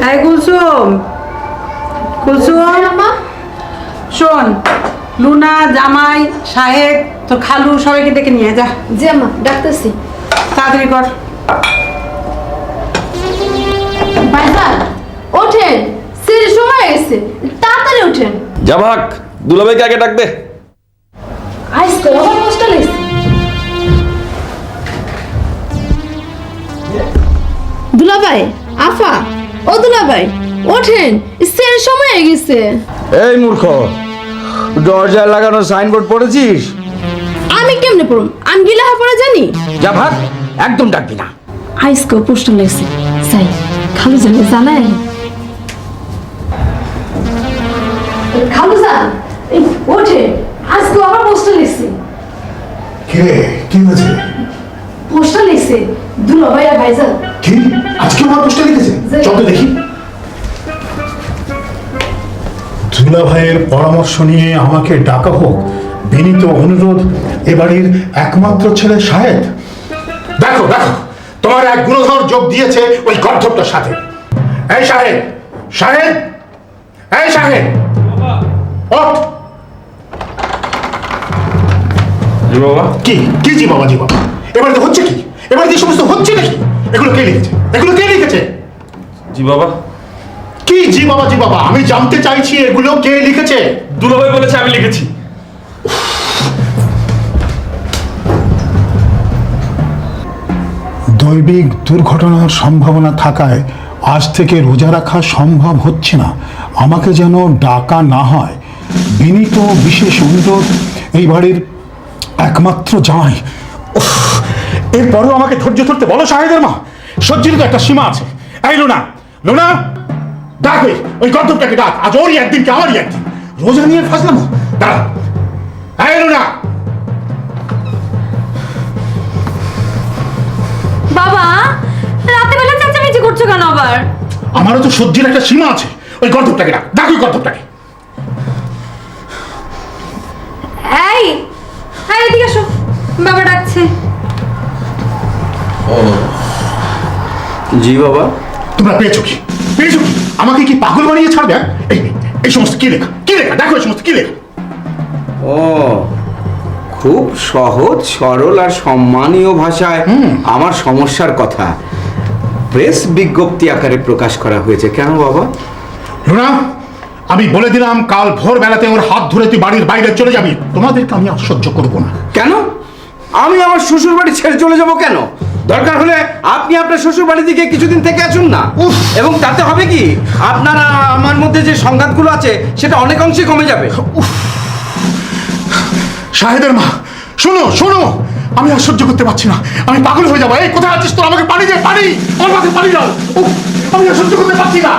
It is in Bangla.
এই কুলসুম, কুলসুম, শোন, লুনা, জামাই, সাহেব, তোর খালু সবাইকে ডেকে নিয়ে যা। জি আম্মা, ডাকতেছি। তাড়াতাড়ি কর। ভাইজান ওঠেন, সিঁড়ির সময় এসে তাড়াতাড়ি ওঠেন। যা ভাগ, দুলাভাইকে আগে ডাক দে। আজকে আবার হোস্টেল এসে দুলাভাই, আফা, ও দুলাভাই ওঠেন, সিঁড়ির সময় হয়ে গেছে। এই মূর্খ, দরজায় লাগানো সাইনবোর্ড পড়েছিস? আমি কেমনে পড়ুম? আমি গিলা পড়ে জানি। যা ভাগ, একদম ডাকবি না। আজকে পোস্টার লেগেছে, যাই খালু জানে জানাই। খালু জান ওঠে, আজকে আবার পোস্টার লেগেছে। কে? কি হয়েছে? পোস্টার লেগেছে দুলাভাই আর ভাইজান। কি আজকে আমার পোস্টে লিখেছে? চল তো দেখি। দুলা ভাইয়ের পরামর্শ নিয়ে আমাকে ডাকা হোক, বিনীত অনুরোধ এ বাড়ির একমাত্র ছেলে শাহেদ। দেখো দেখো, তোমার এক গুণধর যোগ দিয়েছে ওই গর্ধবটার সাথে। এই শাহেদ, শাহেদ, এই শাহেদ, ওঠ। জি বাবা। কি কি জি বাবা, জি বাবা? এবারে তো হচ্ছে কি? এবারে যে সমস্ত হচ্ছে নাকি? এগুলো কে লিখেছে? এগুলো কে লিখেছে? জি বাবা। কি জি বাবা, জি বাবা? আমি জানতে চাইছি এগুলো কে লিখেছে। দুলাভাই বলেছে আমি লিখেছি। দৈবিক দুর্ঘটনার সম্ভাবনা থাকায় আজ থেকে রোজা রাখা সম্ভব হচ্ছে না। আমাকে যেন ডাকা না হয়। বিনীত বিশেষ অনুরোধ, এই বাড়ির একমাত্র জামাই। উফ, এরপরেও আমাকে ধৈর্য ধরতে বলো শাহেদের মা। সহ্যের তো একটা সীমা আছে। এই লুনা, লুনা, ডাক ওই গর্ধবটাকে ডাক। আজ ওরই একদিন কি আমারই একদিন। রোজা নিয়ে ফাসলাম। দাঁড়া। এই লুনা। বাবা, রাতে বেলা চেঁচামেচি করছো কেন আবার? আমারও তো সহ্যের একটা সীমা আছে। ওই গর্ধবটাকে ডাক, ডাক ওই গর্ধবটাকে। এই, এই এদিকে এসো, বাবা ডাকছে। জি বাবা। তোমরা পেয়েছো কি? পেয়েছো কি? আমাকে কি পাগল বানিয়ে ছাড়বে? এই এই সমস্ত কি লেখা? কি লেখা? দেখো এই সমস্ত কি লেখা? ও, খুব সহজ সরল আর সম্মানীয় ভাষায় আমার সমস্যার কথা প্রেস বিজ্ঞপ্তি আকারে প্রকাশ করা হয়েছে। কেন বাবা? লুনা, আমি বলে দিলাম কাল ভোর বেলাতে ওর হাত ধরে তুই বাড়ির বাইরে চলে যাবি। তোমাদেরকে আমি আর সহ্য করবো না। কেন? আমি আমার শ্বশুর বাড়ি ছেড়ে চলে যাব কেন? দরকার হলে আপনি আপনার শ্বশুর বাড়ি থেকে কিছুদিন থেকে আসুন না। এবং তাতে হবে কি, আপনার আমার মধ্যে যে সংঘাতগুলো আছে সেটা অনেক অংশে কমে যাবে। শাহেদের মা, শোনো শোনো, আমি আর সহ্য করতে পারছি না। আমি পাগল হয়ে যাবো। এই কোথায় আছিস তোর? আমাকে পানি দে, পানি। আমার মাথায় পানি দাও। উফ, আমি আর সহ্য করতে পারছি না।